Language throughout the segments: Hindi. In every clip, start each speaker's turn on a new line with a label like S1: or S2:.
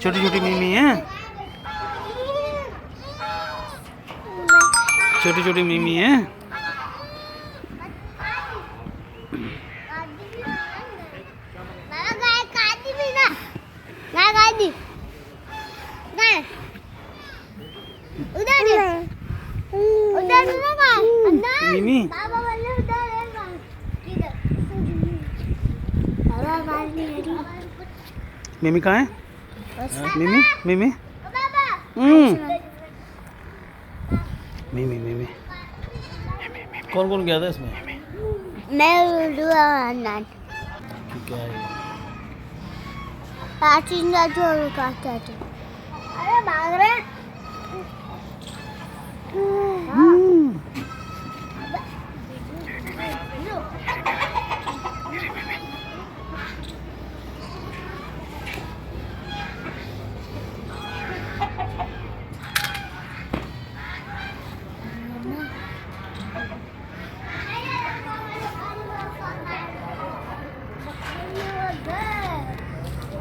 S1: छोटी छोटी मिमी है, छोटी छोटी मिमी है। मिमी मिमी कहाँ है? मिमी मिमी मिमी मिमी कौन कौन गया था इसमें?
S2: मैं
S1: क्या है?
S2: अरे भाग रहे हैं।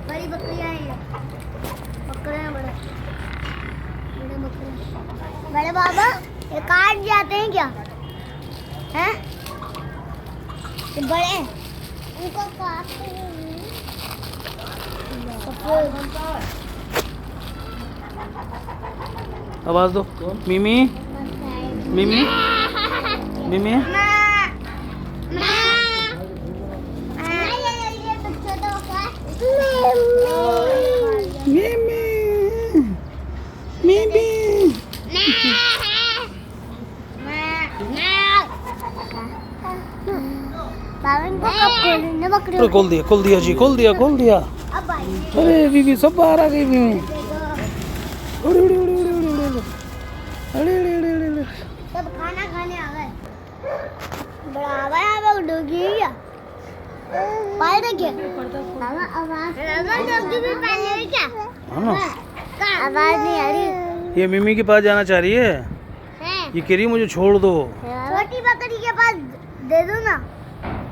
S2: बड़ी बकरियां हैं, बकरे हैं बड़े बड़े बकरे। बड़े बाबा ये काट जाते हैं क्या? हैं? ये बड़े उनको काटते हैं।
S1: आवाज दो। मिमी मिमी मिमी अरे खोल दिया जी, खोल दिया। अरे बीबी सब बाहर आ गई बीबी। उड़ी उड़ी उड़ी उड़ी उड़ी उड़ी अरे
S2: सब खाना खाने आ गए। बड़ा आवा डोगी क्या? पाल देखिए। डोगी भी पाले है क्या? आवाज नहीं आ रही।
S1: ये मिमी के पास जाना चाह रही है। ये कह रही मुझे छोड़ दो।
S2: छोटी बकरी के पास दे दो ना,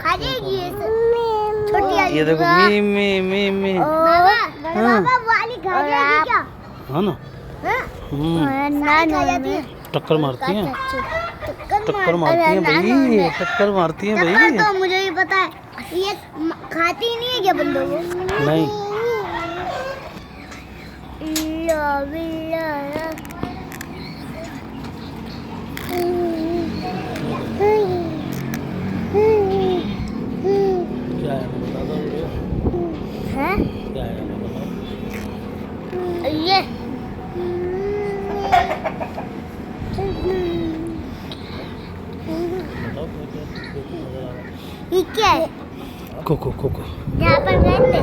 S2: खा जाएगी ये छोटी वाली।
S1: ये देखो मिमी
S2: बाबा वाली खा जाएगी क्या?
S1: हाँ ना, टक्कर मारती हैं भाई, टक्कर मारती हैं भाई।
S2: तो मुझे भी पता है, ये खाती नहीं है क्या बंदों को?
S1: नहीं क्या है बता दो।
S2: हैं?
S1: क्या है बताओ।
S2: ये ये क्या है?
S1: कोको
S2: यहाँ पर गए थे।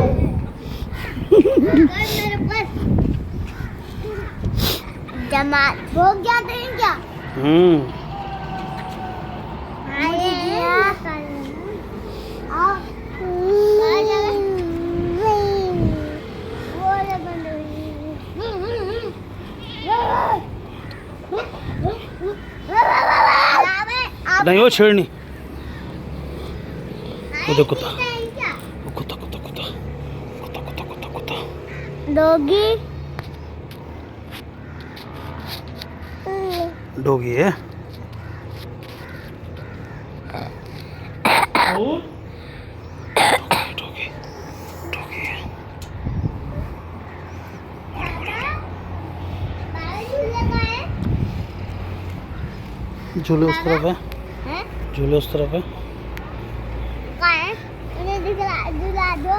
S2: मेरे पास जमा भोग जाते हैं क्या?
S1: नहीं वो छेड़नी। वो देखो कुत्ता डोगी है। डोगी है। झूले उस तरफ है, झूले उस तरफ है।
S2: कहाँ है? उन्हें दिला दो।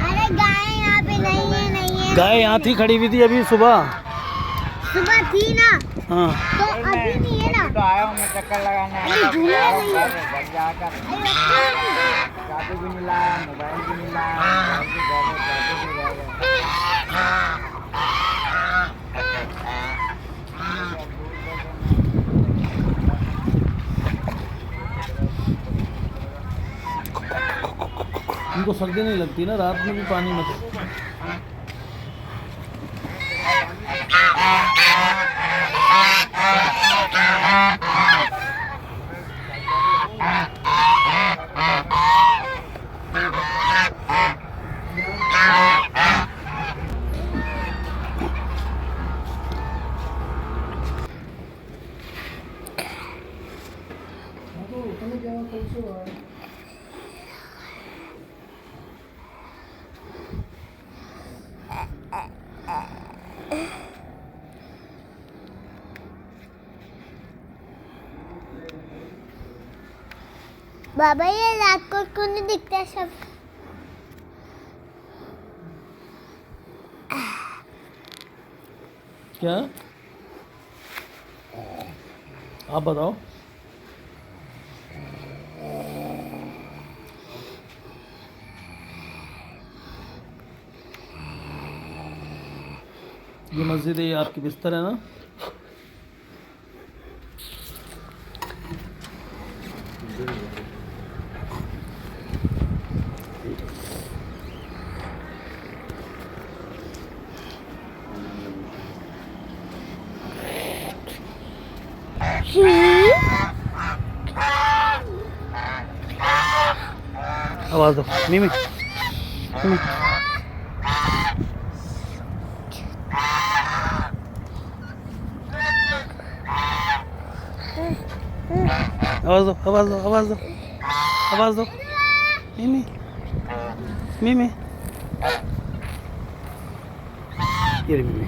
S2: अरे गाय यहाँ पे नहीं है।
S1: गाय यहाँ थी, खड़ी हुई थी अभी सुबह
S2: थी ना।
S1: हाँ
S2: तो अभी नहीं है ना।
S3: तो आया हूँ मैं चक्कर लगाने, चाकू भी नहीं लाया, मोबाइल भी नहीं लाया।
S1: उनको सर्दी नहीं लगती ना, रात में भी पानी में।
S2: बाबा ये रात को क्यों नहीं दिखता सब?
S1: क्या आप बताओ? ये मस्जिद है, ये आपकी बिस्तर है ना? आवाज दो मिमी मिमी। आवाज दो आवाज दो आवाज दो आवाज दो मिमी मिमी। ये रही मिमी।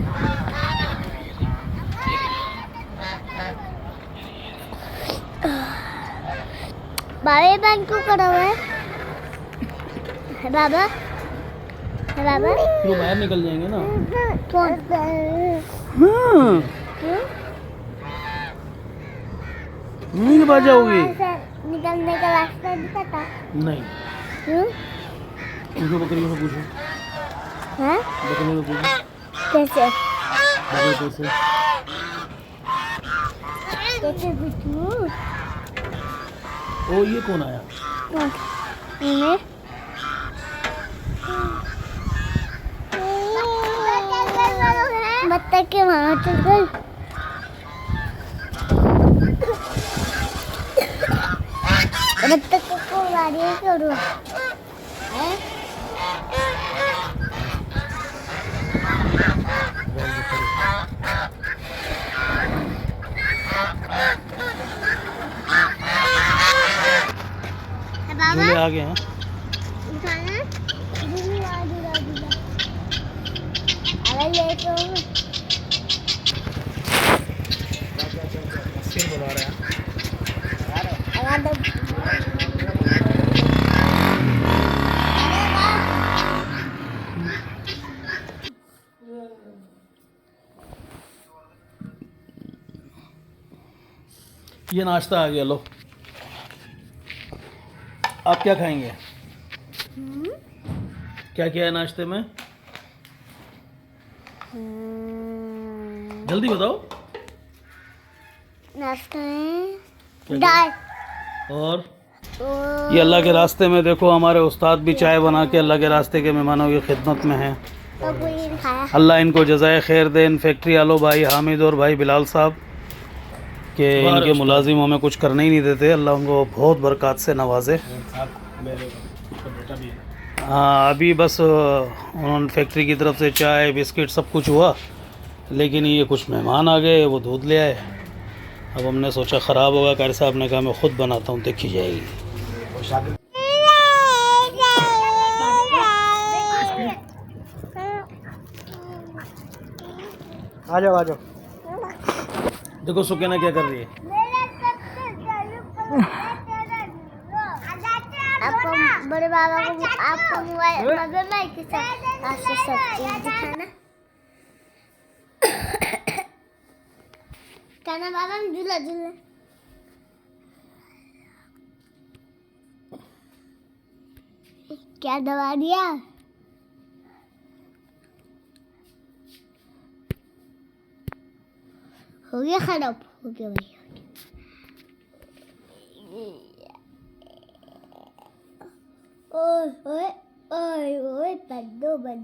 S2: बाबा ये बैंक क्यों करा हुआ है? बाबा बाबा
S1: फिर वो बाहर निकल जाएंगे ना।
S2: कौन?
S1: हाँ
S2: क्यों?
S1: नहीं के पास जाओगी?
S2: वहाँ से निकलने का रास्ता नहीं पता।
S1: नहीं।
S2: क्यों?
S1: पूछो बकरियों से पूछो।
S2: हाँ?
S1: बकरियों से पूछो।
S2: कैसे?
S1: बकरियों से।
S2: कैसे पूछूं?
S1: ओ ये कौन आया?
S2: मैं बत्तख के वहाँ चल गई। बत्तख को मारिए करो।
S1: झूले आ गए हैं। बुला रहे हैं। ये नाश्ता आ गया, लो। आप क्या खाएंगे? क्या क्या है नाश्ते में? जल्दी बताओ।
S2: नाश्ते में दाल
S1: और ये अल्लाह के रास्ते में देखो, हमारे उस्ताद भी चाय बना के अल्लाह के रास्ते के मेहमानों की खिदमत में हैं।
S2: तो कोई खाया।
S1: अल्लाह इनको जज़ाए खैर दे। इन फैक्ट्री वालों भाई हामिद और भाई बिलाल साहब के इनके मुलाजिम हमें कुछ करने ही नहीं देते। अल्लाह उनको बहुत बरकत से नवाजे। हाँ अभी बस उन्होंने फैक्ट्री की तरफ से चाय बिस्किट सब कुछ हुआ, लेकिन ये कुछ मेहमान आ गए, वो दूध ले आए। अब हमने सोचा ख़राब होगा, कारी साहब ने कहा मैं ख़ुद बनाता हूँ, देखी जाएगी। आ जाओ आ जाओ। देखो सुकैना क्या कर रही है।
S2: आपको बड़े बाबा को आपको मोबाइल में के साथ आपसे सब चीज दिखाना। कहना बाबा झूला झूला। क्या दबा दिया? हो गया खराब, हो गया भाई। ओए ओए ओए ओए बंदो बंदो।